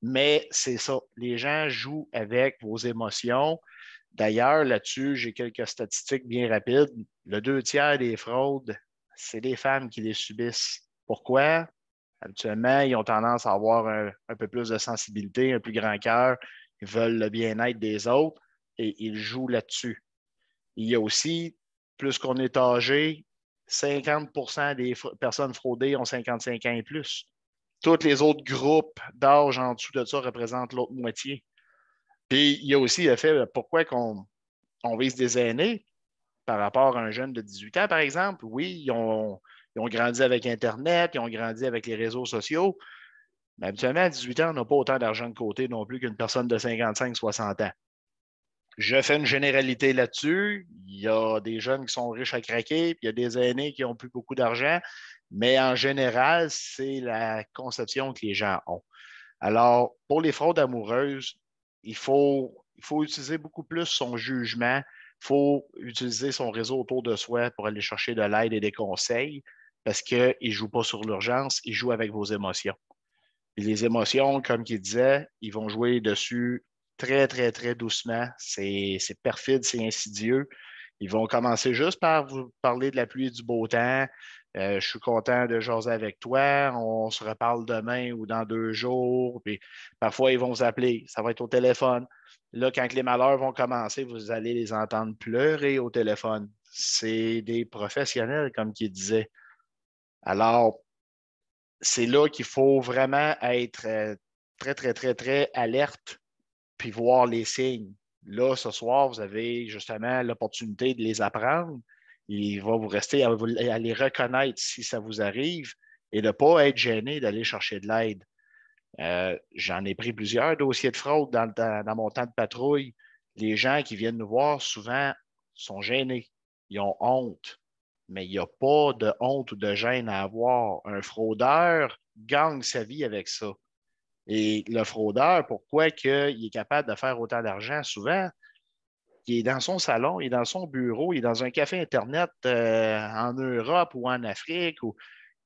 Mais c'est ça, les gens jouent avec vos émotions. D'ailleurs, là-dessus, j'ai quelques statistiques bien rapides. Le 2 tiers des fraudes, c'est les femmes qui les subissent. Pourquoi? Habituellement, ils ont tendance à avoir un peu plus de sensibilité, un plus grand cœur. Ils veulent le bien-être des autres et ils jouent là-dessus. Il y a aussi, plus qu'on est âgé, 50 des personnes fraudées ont 55 ans et plus. Tous les autres groupes d'âge en dessous de ça représentent l'autre moitié. Puis il y a aussi le fait pourquoi on vise des aînés par rapport à un jeune de 18 ans, par exemple. Oui, ils ont grandi avec Internet, ils ont grandi avec les réseaux sociaux, mais habituellement, à 18 ans, on n'a pas autant d'argent de côté non plus qu'une personne de 55-60 ans. Je fais une généralité là-dessus. Il y a des jeunes qui sont riches à craquer, puis il y a des aînés qui n'ont plus beaucoup d'argent, mais en général, c'est la conception que les gens ont. Alors, pour les fraudes amoureuses, il faut utiliser beaucoup plus son jugement, il faut utiliser son réseau autour de soi pour aller chercher de l'aide et des conseils parce qu'il ne joue pas sur l'urgence, il joue avec vos émotions. Et les émotions, comme il disait, ils vont jouer dessus très, très, très doucement. C'est perfide, c'est insidieux. Ils vont commencer juste par vous parler de la pluie et du beau temps. Je suis content de jaser avec toi. On se reparle demain ou dans 2 jours. Puis parfois, ils vont vous appeler. Ça va être au téléphone. Là, quand les malheurs vont commencer, vous allez les entendre pleurer au téléphone. C'est des professionnels, comme qui disait. Alors, c'est là qu'il faut vraiment être très, très, très, très alerte puis voir les signes. Là, ce soir, vous avez justement l'opportunité de les apprendre. Il va vous rester à les reconnaître si ça vous arrive et de ne pas être gêné d'aller chercher de l'aide. J'en ai pris plusieurs dossiers de fraude dans mon temps de patrouille. Les gens qui viennent nous voir souvent sont gênés. Ils ont honte. Mais il n'y a pas de honte ou de gêne à avoir. Un fraudeur gagne sa vie avec ça. Et le fraudeur, pourquoi il est capable de faire autant d'argent souvent? Il est dans son salon, il est dans son bureau, il est dans un café Internet en Europe ou en Afrique. Il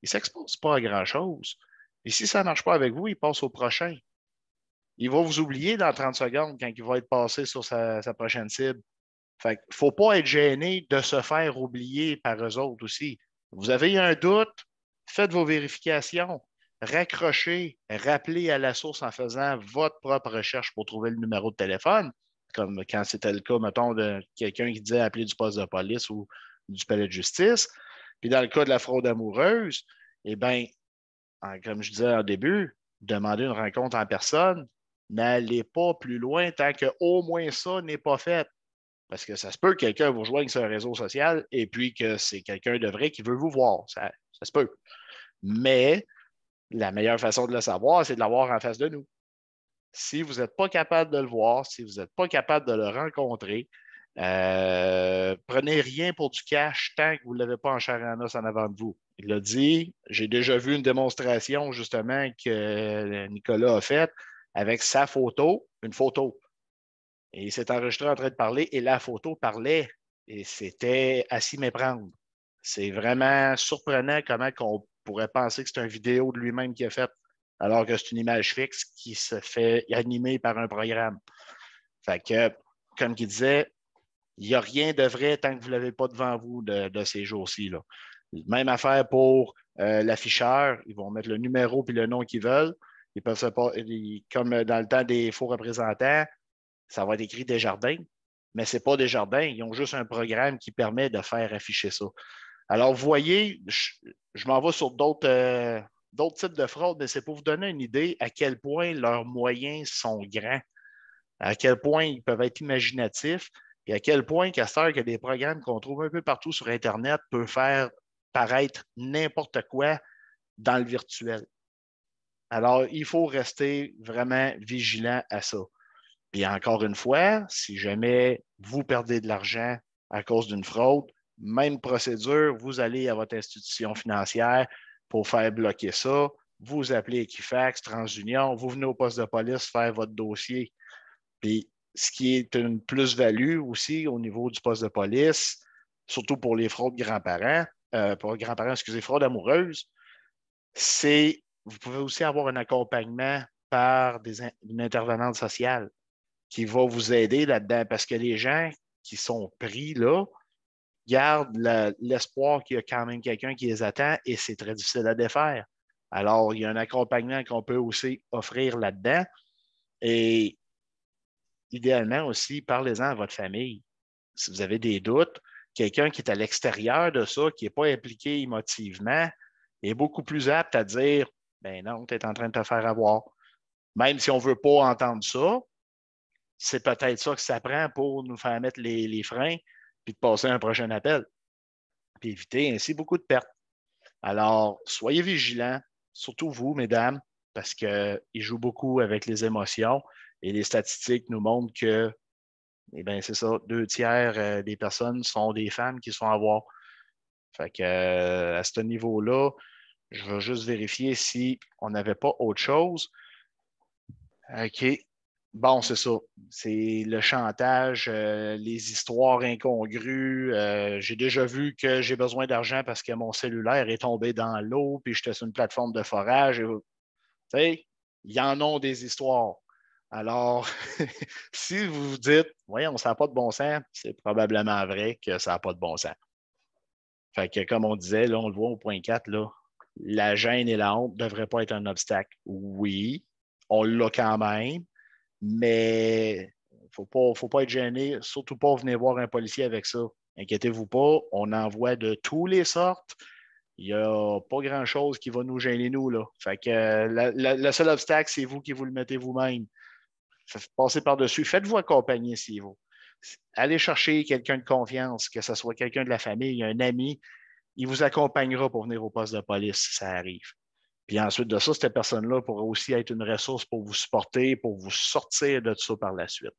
ne s'expose pas à grand-chose. Et si ça ne marche pas avec vous, il passe au prochain. Il va vous oublier dans 30 secondes quand il va être passé sur sa prochaine cible. Fait qu'il ne faut pas être gêné de se faire oublier par eux autres aussi. Vous avez un doute, faites vos vérifications, raccrochez, rappelez à la source en faisant votre propre recherche pour trouver le numéro de téléphone, comme quand c'était le cas, mettons, de quelqu'un qui disait appeler du poste de police ou du palais de justice. Puis dans le cas de la fraude amoureuse, eh bien, comme je disais au début, demandez une rencontre en personne, n'allez pas plus loin tant que au moins ça n'est pas fait. Parce que ça se peut que quelqu'un vous rejoigne sur un réseau social et puis que c'est quelqu'un de vrai qui veut vous voir. Ça se peut. Mais la meilleure façon de le savoir, c'est de l'avoir en face de nous. Si vous n'êtes pas capable de le voir, si vous n'êtes pas capable de le rencontrer, prenez rien pour du cash tant que vous ne l'avez pas en chair et en os en avant de vous. Il a dit, j'ai déjà vu une démonstration justement que Nicolas a faite avec sa photo, une photo. Et il s'est enregistré en train de parler et la photo parlait et c'était à s'y méprendre. C'est vraiment surprenant comment on pourrait penser que c'est une vidéo de lui-même qui a faite. alors que c'est une image fixe qui se fait animer par un programme. Fait que, comme il disait, il n'y a rien de vrai tant que vous ne l'avez pas devant vous de ces jours-ci, là. Même affaire pour l'afficheur. Ils vont mettre le numéro et le nom qu'ils veulent. Ils peuvent comme dans le temps des faux représentants, ça va être écrit Desjardins, mais ce n'est pas Desjardins. Ils ont juste un programme qui permet de faire afficher ça. Alors, vous voyez, je m'en vais sur d'autres types de fraudes, mais c'est pour vous donner une idée à quel point leurs moyens sont grands, à quel point ils peuvent être imaginatifs, et à quel point, qu'à cette heure, que des programmes qu'on trouve un peu partout sur Internet peuvent faire paraître n'importe quoi dans le virtuel. Alors, il faut rester vraiment vigilant à ça. Puis encore une fois, si jamais vous perdez de l'argent à cause d'une fraude, même procédure, vous allez à votre institution financière pour faire bloquer ça. Vous appelez Equifax, TransUnion, vous venez au poste de police faire votre dossier. Puis ce qui est une plus-value aussi au niveau du poste de police, surtout pour les fraudes grands-parents, pas grands-parents, excusez, fraudes amoureuses, c'est vous pouvez aussi avoir un accompagnement par une intervenante sociale qui va vous aider là-dedans parce que les gens qui sont pris là gardent l'espoir qu'il y a quand même quelqu'un qui les attend et c'est très difficile à défaire. Alors, il y a un accompagnement qu'on peut aussi offrir là-dedans et idéalement aussi, parlez-en à votre famille. Si vous avez des doutes, quelqu'un qui est à l'extérieur de ça, qui n'est pas impliqué émotivement, est beaucoup plus apte à dire ben non, tu es en train de te faire avoir. Même si on ne veut pas entendre ça, c'est peut-être ça que ça prend pour nous faire mettre les freins puis de passer à un prochain appel, puis éviter ainsi beaucoup de pertes. Alors, soyez vigilants, surtout vous, mesdames, parce qu'ils jouent beaucoup avec les émotions et les statistiques nous montrent que, eh bien, c'est ça, 2 tiers des personnes sont des femmes qui sont à voir. Fait que, à ce niveau-là, je vais juste vérifier si on n'avait pas autre chose. OK. Bon, c'est ça. C'est le chantage, les histoires incongrues. J'ai déjà vu que j'ai besoin d'argent parce que mon cellulaire est tombé dans l'eau, puis j'étais sur une plateforme de forage. Tu sais, il y en a des histoires. Alors, si vous vous dites, voyons, ça n'a pas de bon sens, c'est probablement vrai que ça n'a pas de bon sens. Fait que, comme on disait, là, on le voit au point 4, là, la gêne et la honte ne devraient pas être un obstacle. Oui, on l'a quand même, mais il ne faut pas être gêné, surtout pas venir voir un policier avec ça. Inquiétez-vous pas, on en voit de toutes les sortes. Il n'y a pas grand-chose qui va nous gêner, nous. Là. Fait que le seul obstacle, c'est vous qui vous le mettez vous-même. Passez par-dessus. Faites-vous accompagner s'il vous. Allez chercher quelqu'un de confiance, que ce soit quelqu'un de la famille, un ami. Il vous accompagnera pour venir au poste de police si ça arrive. Puis ensuite de ça, cette personne-là pourra aussi être une ressource pour vous supporter, pour vous sortir de ça par la suite.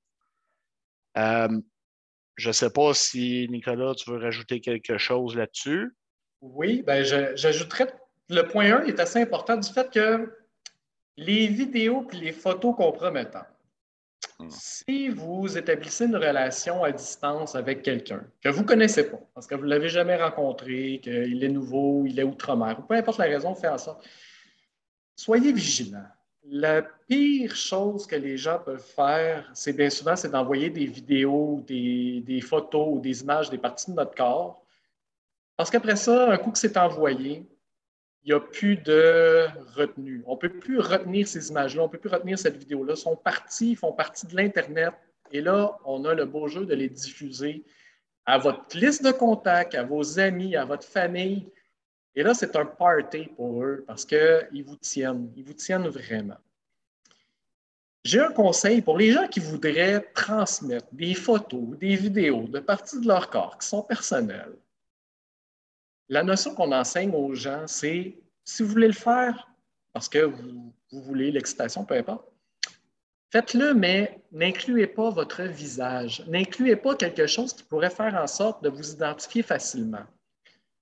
Je ne sais pas si, Nicolas, tu veux rajouter quelque chose là-dessus. Oui, ben j'ajouterais, le point 1 est assez important du fait que les vidéos et les photos compromettantes, si vous établissez une relation à distance avec quelqu'un que vous ne connaissez pas, parce que vous ne l'avez jamais rencontré, qu'il est nouveau, il est outre-mer, ou peu importe la raison, fait en sorte, soyez vigilants. La pire chose que les gens peuvent faire, c'est bien souvent, c'est d'envoyer des vidéos, des photos ou des images des parties de notre corps. Parce qu'après ça, un coup que c'est envoyé, il n'y a plus de retenue. On ne peut plus retenir ces images-là, on ne peut plus retenir cette vidéo-là. Ils font partie de l'Internet. Et là, on a le beau jeu de les diffuser à votre liste de contacts, à vos amis, à votre famille. Et là, c'est un party pour eux parce qu'ils vous tiennent. Ils vous tiennent vraiment. J'ai un conseil pour les gens qui voudraient transmettre des photos, des vidéos de parties de leur corps qui sont personnelles. La notion qu'on enseigne aux gens, c'est si vous voulez le faire parce que vous voulez l'excitation, peu importe, faites-le, mais n'incluez pas votre visage. N'incluez pas quelque chose qui pourrait faire en sorte de vous identifier facilement.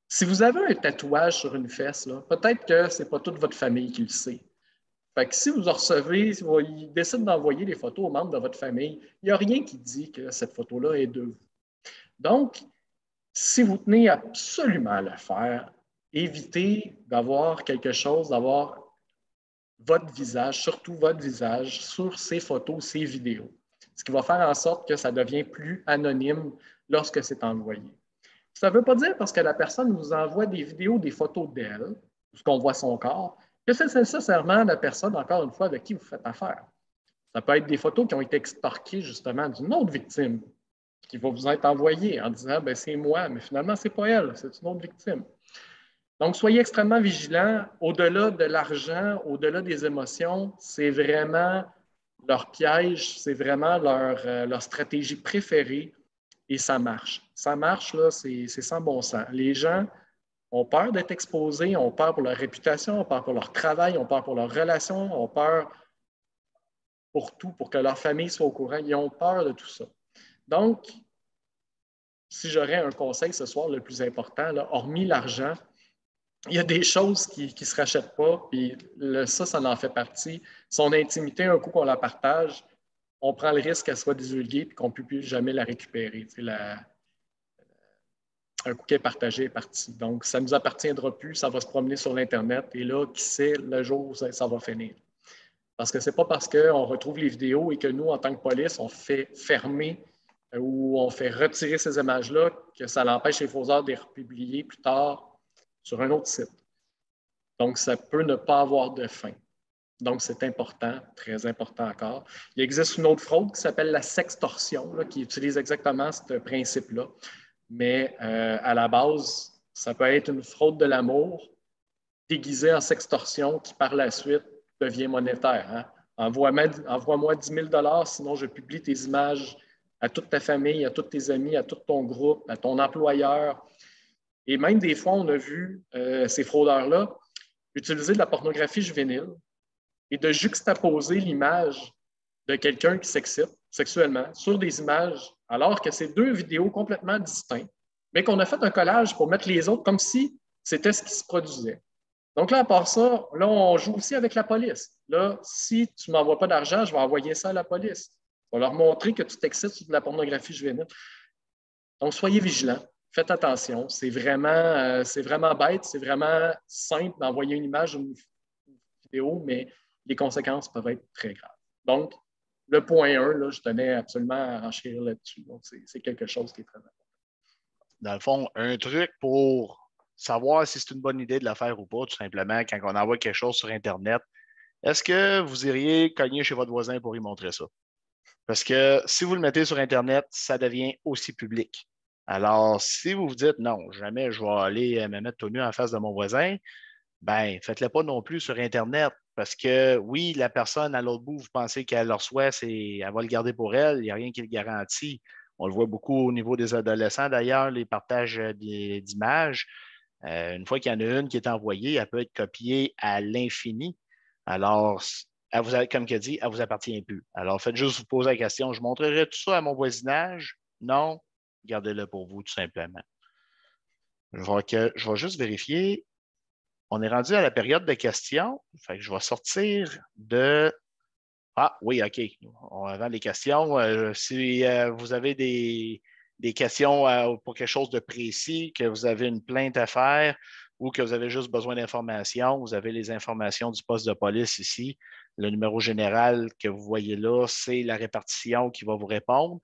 Si vous avez un tatouage sur une fesse, peut-être que ce n'est pas toute votre famille qui le sait. Fait que si vous en recevez, si ils décident d'envoyer des photos aux membres de votre famille, il n'y a rien qui dit que cette photo-là est de vous. Donc, si vous tenez absolument à le faire, évitez d'avoir quelque chose, d'avoir votre visage, surtout votre visage, sur ces photos, ces vidéos. Ce qui va faire en sorte que ça devient plus anonyme lorsque c'est envoyé. Ça ne veut pas dire parce que la personne vous envoie des vidéos, des photos d'elle, parce qu'on voit son corps, que c'est nécessairement la personne, encore une fois, avec qui vous faites affaire. Ça peut être des photos qui ont été extorquées justement d'une autre victime qui va vous être envoyée en disant ben, c'est moi, mais finalement, ce n'est pas elle, c'est une autre victime. Donc, soyez extrêmement vigilants. Au-delà de l'argent, au-delà des émotions, c'est vraiment leur piège, c'est vraiment leur stratégie préférée et ça marche. Ça marche, là, c'est sans bon sens. Les gens ont peur d'être exposés, ont peur pour leur réputation, ont peur pour leur travail, ont peur pour leurs relations, ont peur pour tout, pour que leur famille soit au courant. Ils ont peur de tout ça. Donc, si j'aurais un conseil ce soir, le plus important, là, hormis l'argent, il y a des choses qui ne se rachètent pas, puis ça en fait partie. Son intimité, un coup qu'on la partage, on prend le risque qu'elle soit divulguée et qu'on ne peut plus jamais la récupérer. Un coup qu'elle est partagée est parti. Donc, ça ne nous appartiendra plus, ça va se promener sur l'Internet et là, qui sait le jour où ça va finir. Parce que ce n'est pas parce qu'on retrouve les vidéos et que nous, en tant que police, on fait fermer ou on fait retirer ces images-là que ça l'empêche les fauseurs de les republier plus tard sur un autre site. Donc, ça peut ne pas avoir de fin. Donc, c'est important, très important encore. Il existe une autre fraude qui s'appelle la sextorsion, là, qui utilise exactement ce principe-là. Mais à la base, ça peut être une fraude de l'amour déguisée en sextorsion qui, par la suite, devient monétaire. Hein? Envoie-moi 10 000 sinon je publie tes images à toute ta famille, à tous tes amis, à tout ton groupe, à ton employeur. Et même des fois, on a vu ces fraudeurs-là utiliser de la pornographie juvénile et de juxtaposer l'image de quelqu'un qui s'excite sexuellement sur des images, alors que c'est deux vidéos complètement distinctes, mais qu'on a fait un collage pour mettre les autres comme si c'était ce qui se produisait. Donc là, à part ça, là, on joue aussi avec la police. Là, si tu ne m'envoies pas d'argent, je vais envoyer ça à la police. On va leur montrer que tu t'excites sur de la pornographie juvénile. Donc, soyez vigilants. Faites attention. C'est vraiment bête, c'est vraiment simple d'envoyer une image ou une vidéo, mais les conséquences peuvent être très graves. Donc, le point 1, là, je tenais absolument à enchérir là-dessus. Donc, c'est quelque chose qui est très important. Dans le fond, un truc pour savoir si c'est une bonne idée de le faire ou pas, tout simplement, quand on envoie quelque chose sur Internet, est-ce que vous iriez cogner chez votre voisin pour lui montrer ça? Parce que si vous le mettez sur Internet, ça devient aussi public. Alors, si vous vous dites non, jamais je vais aller me mettre tout nu en face de mon voisin, ben, faites-le pas non plus sur Internet. Parce que oui, la personne à l'autre bout, vous pensez qu'elle le reçoit, elle va le garder pour elle, il n'y a rien qui le garantit. On le voit beaucoup au niveau des adolescents, d'ailleurs, les partages d'images. Une fois qu'il y en a une qui est envoyée, elle peut être copiée à l'infini. Alors, comme il a dit, elle ne vous appartient plus. Alors, faites juste vous poser la question, je montrerai tout ça à mon voisinage? Non, gardez-le pour vous, tout simplement. Je vais juste vérifier. On est rendu à la période de questions. Fait que je vais sortir de. Ah oui, OK. Avant les questions, si vous avez des questions pour quelque chose de précis, que vous avez une plainte à faire ou que vous avez juste besoin d'informations, vous avez les informations du poste de police ici. Le numéro général que vous voyez là, c'est la répartition qui va vous répondre.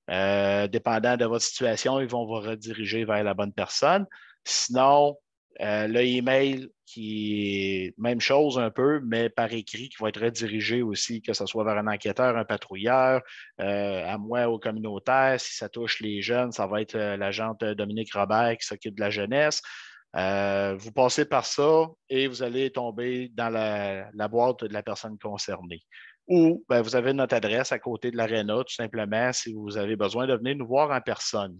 Dépendant de votre situation, ils vont vous rediriger vers la bonne personne. Sinon, le email qui est même chose un peu, mais par écrit, qui va être redirigé aussi, que ce soit vers un enquêteur, un patrouilleur, à moi, au communautaire. Si ça touche les jeunes, ça va être l'agente Dominique Robert qui s'occupe de la jeunesse. Vous passez par ça et vous allez tomber dans la boîte de la personne concernée. Ou ben, vous avez notre adresse à côté de l'aréna, tout simplement, si vous avez besoin de venir nous voir en personne.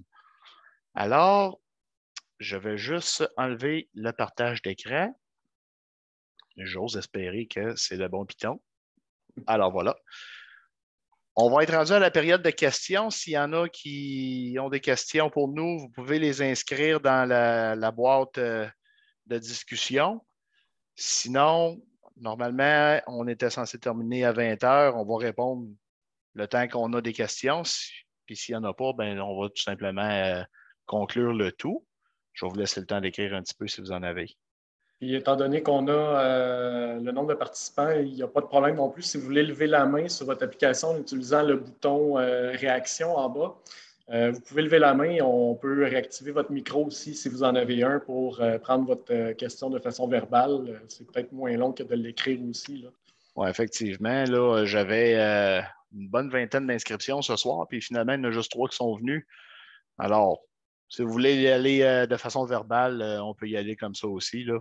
Alors, je vais juste enlever le partage d'écran. J'ose espérer que c'est le bon piton. Alors voilà. On va être rendu à la période de questions. S'il y en a qui ont des questions pour nous, vous pouvez les inscrire dans la boîte de discussion. Sinon, normalement, on était censé terminer à 20 heures. On va répondre le temps qu'on a des questions. Puis s'il n'y en a pas, ben, on va tout simplement conclure le tout. Je vais vous laisser le temps d'écrire un petit peu si vous en avez. Et étant donné qu'on a le nombre de participants, il n'y a pas de problème non plus. Si vous voulez lever la main sur votre application en utilisant le bouton réaction en bas, vous pouvez lever la main. On peut réactiver votre micro aussi si vous en avez un pour prendre votre question de façon verbale. C'est peut-être moins long que de l'écrire aussi, là. Oui, effectivement, là, j'avais une bonne vingtaine d'inscriptions ce soir, puis finalement, il y en a juste 3 qui sont venus. Alors, si vous voulez y aller de façon verbale, on peut y aller comme ça aussi, là.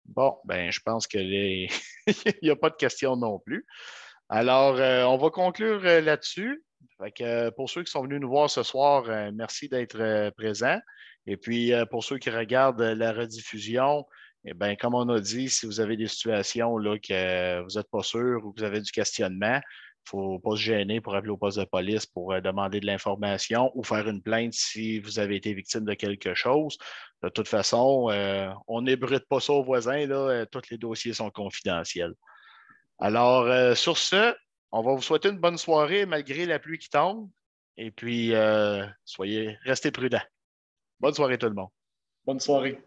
Bon, ben, je pense que il n'y a pas de questions non plus. Alors, on va conclure là-dessus. Fait que, pour ceux qui sont venus nous voir ce soir, merci d'être présents. Et puis, pour ceux qui regardent la rediffusion, eh bien, comme on a dit, si vous avez des situations là, que vous n'êtes pas sûr ou que vous avez du questionnement, il ne faut pas se gêner pour appeler au poste de police pour demander de l'information ou faire une plainte si vous avez été victime de quelque chose. De toute façon, on n'ébrute pas ça aux voisins, là, tous les dossiers sont confidentiels. Alors, sur ce, on va vous souhaiter une bonne soirée malgré la pluie qui tombe. Et puis, restez prudents. Bonne soirée tout le monde. Bonne soirée.